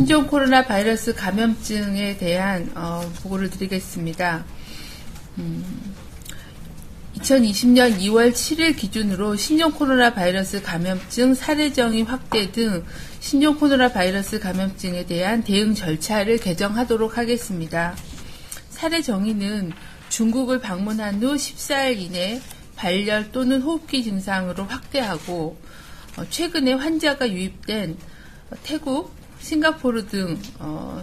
신종 코로나 바이러스 감염증에 대한 보고를 드리겠습니다. 2020년 2월 7일 기준으로 신종 코로나 바이러스 감염증 사례 정의 확대 등 신종 코로나 바이러스 감염증에 대한 대응 절차를 개정하도록 하겠습니다. 사례 정의는 중국을 방문한 후 14일 이내 발열 또는 호흡기 증상으로 확대하고 최근에 환자가 유입된 태국, 싱가포르 등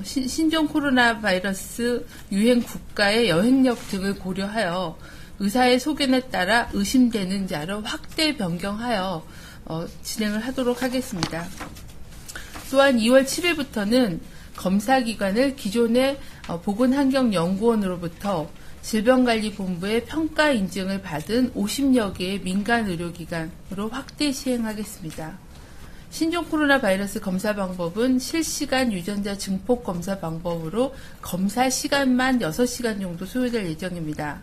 신종 코로나 바이러스 유행 국가의 여행력 등을 고려하여 의사의 소견에 따라 의심되는 자로 확대 변경하여 진행을 하도록 하겠습니다. 또한 2월 7일부터는 검사기관을 기존의 보건환경연구원으로부터 질병관리본부의 평가 인증을 받은 50여 개의 민간 의료기관으로 확대 시행하겠습니다. 신종 코로나 바이러스 검사 방법은 실시간 유전자 증폭 검사 방법으로 검사 시간만 6시간 정도 소요될 예정입니다.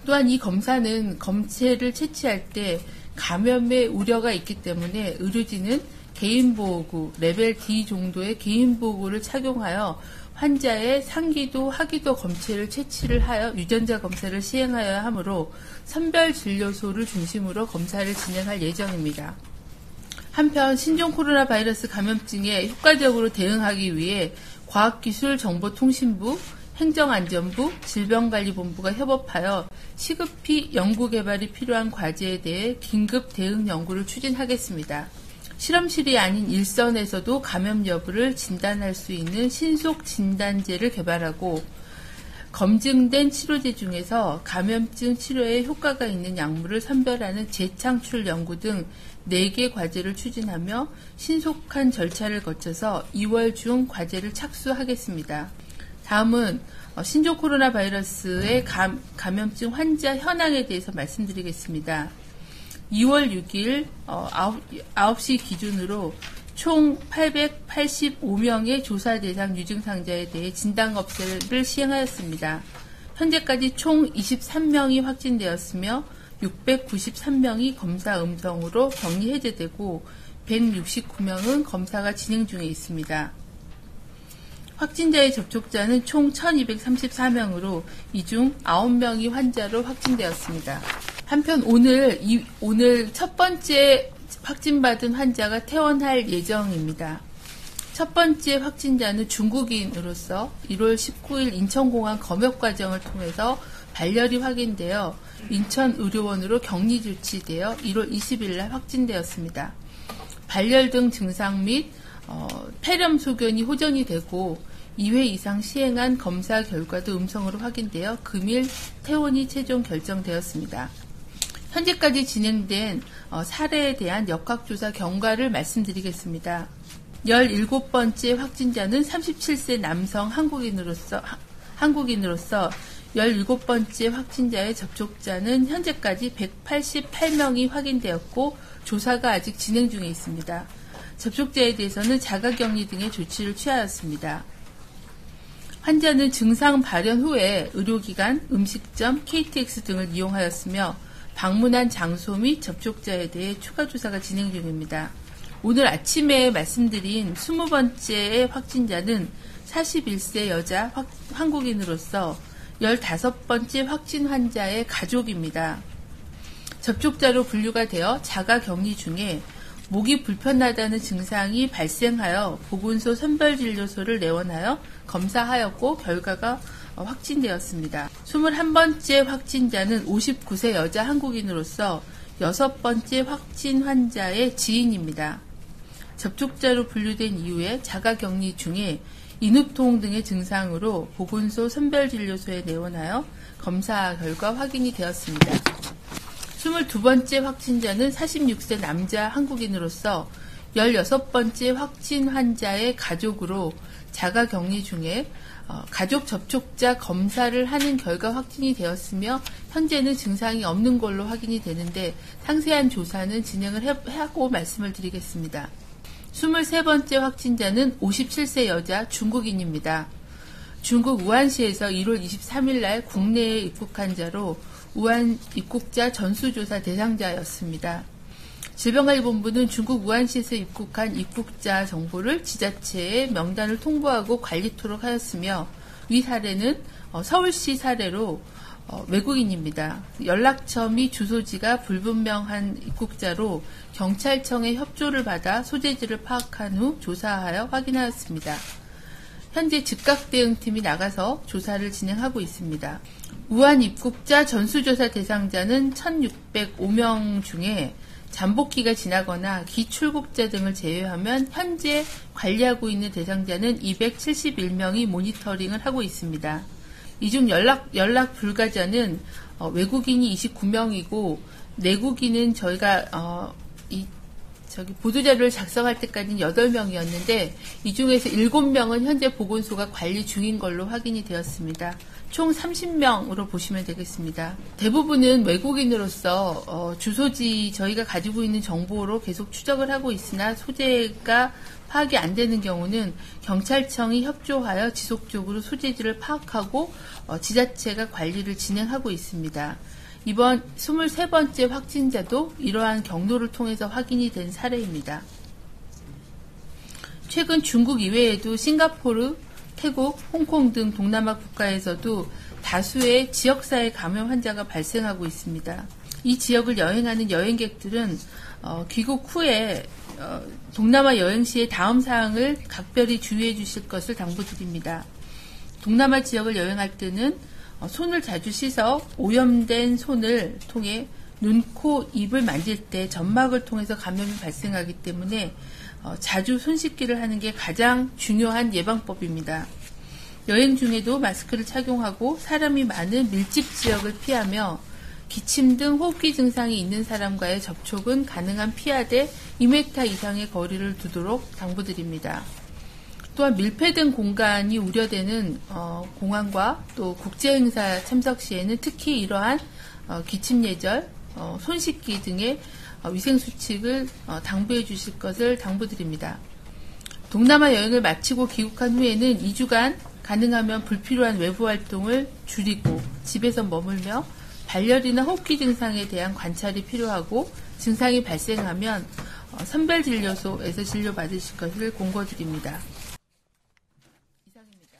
또한 이 검사는 검체를 채취할 때 감염의 우려가 있기 때문에 의료진은 개인보호구 레벨 D 정도의 개인보호구를 착용하여 환자의 상기도, 하기도 검체를 채취를 하여 유전자 검사를 시행하여야 하므로 선별진료소를 중심으로 검사를 진행할 예정입니다. 한편 신종 코로나 바이러스 감염증에 효과적으로 대응하기 위해 과학기술정보통신부, 행정안전부, 질병관리본부가 협업하여 시급히 연구개발이 필요한 과제에 대해 긴급 대응 연구를 추진하겠습니다. 실험실이 아닌 일선에서도 감염 여부를 진단할 수 있는 신속 진단제를 개발하고 검증된 치료제 중에서 감염증 치료에 효과가 있는 약물을 선별하는 재창출 연구 등 4개 과제를 추진하며 신속한 절차를 거쳐서 2월 중 과제를 착수하겠습니다. 다음은 신종 코로나 바이러스의 감염증 환자 현황에 대해서 말씀드리겠습니다. 2월 6일 9시 기준으로 총 885명의 조사 대상 유증상자에 대해 진단검사를 시행하였습니다. 현재까지 총 23명이 확진되었으며 693명이 검사 음성으로 격리 해제되고 169명은 검사가 진행 중에 있습니다. 확진자의 접촉자는 총 1234명으로 이 중 9명이 환자로 확진되었습니다. 한편 오늘 첫 번째 확진받은 환자가 퇴원할 예정입니다. 첫 번째 확진자는 중국인으로서 1월 19일 인천공항 검역 과정을 통해서 발열이 확인되어 인천의료원으로 격리 조치되어 1월 20일 날 확진되었습니다. 발열 등 증상 및 폐렴 소견이 호전이 되고 2회 이상 시행한 검사 결과도 음성으로 확인되어 금일 퇴원이 최종 결정되었습니다. 현재까지 진행된 사례에 대한 역학조사 경과를 말씀드리겠습니다. 17번째 확진자는 37세 남성 한국인으로서 17번째 확진자의 접촉자는 현재까지 188명이 확인되었고 조사가 아직 진행 중에 있습니다. 접촉자에 대해서는 자가격리 등의 조치를 취하였습니다. 환자는 증상 발현 후에 의료기관, 음식점, KTX 등을 이용하였으며 방문한 장소 및 접촉자에 대해 추가 조사가 진행 중입니다. 오늘 아침에 말씀드린 20번째 확진자는 41세 여자 한국인으로서 15번째 확진 환자의 가족입니다. 접촉자로 분류가 되어 자가격리 중에 목이 불편하다는 증상이 발생하여 보건소 선별진료소를 내원하여 검사하였고 결과가 확진되었습니다. 21번째 확진자는 59세 여자 한국인으로서 6번째 확진 환자의 지인입니다. 접촉자로 분류된 이후에 자가격리 중에 인후통 등의 증상으로 보건소 선별진료소에 내원하여 검사 결과 확인이 되었습니다. 22번째 확진자는 46세 남자 한국인으로서 16번째 확진 환자의 가족으로 자가격리 중에 가족 접촉자 검사를 하는 결과 확진이 되었으며 현재는 증상이 없는 걸로 확인이 되는데 상세한 조사는 진행을 하고 말씀을 드리겠습니다. 23번째 확진자는 57세 여자 중국인입니다. 중국 우한시에서 1월 23일 날 국내에 입국한 자로 우한 입국자 전수조사 대상자였습니다. 질병관리본부는 중국 우한시에서 입국한 입국자 정보를 지자체에 명단을 통보하고 관리토록 하였으며 위 사례는 서울시 사례로 외국인입니다. 연락처 및 주소지가 불분명한 입국자로 경찰청의 협조를 받아 소재지를 파악한 후 조사하여 확인하였습니다. 현재 즉각대응팀이 나가서 조사를 진행하고 있습니다. 우한 입국자 전수조사 대상자는 1,605명 중에 잠복기가 지나거나 기출국자 등을 제외하면 현재 관리하고 있는 대상자는 271명이 모니터링을 하고 있습니다. 이 중 연락 불가자는 외국인이 29명이고 내국인은 저희가 보도자료를 작성할 때까지는 8명이었는데 이 중에서 7명은 현재 보건소가 관리 중인 걸로 확인이 되었습니다. 총 30명으로 보시면 되겠습니다. 대부분은 외국인으로서 주소지 저희가 가지고 있는 정보로 계속 추적을 하고 있으나 소재가 파악이 안 되는 경우는 경찰청이 협조하여 지속적으로 소재지를 파악하고 지자체가 관리를 진행하고 있습니다. 이번 23번째 확진자도 이러한 경로를 통해서 확인이 된 사례입니다. 최근 중국 이외에도 싱가포르, 태국, 홍콩 등 동남아 국가에서도 다수의 지역사회 감염 환자가 발생하고 있습니다. 이 지역을 여행하는 여행객들은 귀국 후에 동남아 여행 시의 다음 사항을 각별히 주의해 주실 것을 당부드립니다. 동남아 지역을 여행할 때는 손을 자주 씻어 오염된 손을 통해 눈, 코, 입을 만질 때 점막을 통해서 감염이 발생하기 때문에 자주 손 씻기를 하는 게 가장 중요한 예방법입니다. 여행 중에도 마스크를 착용하고 사람이 많은 밀집 지역을 피하며 기침 등 호흡기 증상이 있는 사람과의 접촉은 가능한 피하되 2m 이상의 거리를 두도록 당부드립니다. 또한 밀폐된 공간이 우려되는 공항과 또 국제행사 참석 시에는 특히 이러한 기침 예절, 손 씻기 등의 위생수칙을 당부해 주실 것을 당부드립니다. 동남아 여행을 마치고 귀국한 후에는 2주간 가능하면 불필요한 외부 활동을 줄이고 집에서 머물며 발열이나 호흡기 증상에 대한 관찰이 필요하고 증상이 발생하면 선별진료소에서 진료받으실 것을 공고드립니다. 이상입니다.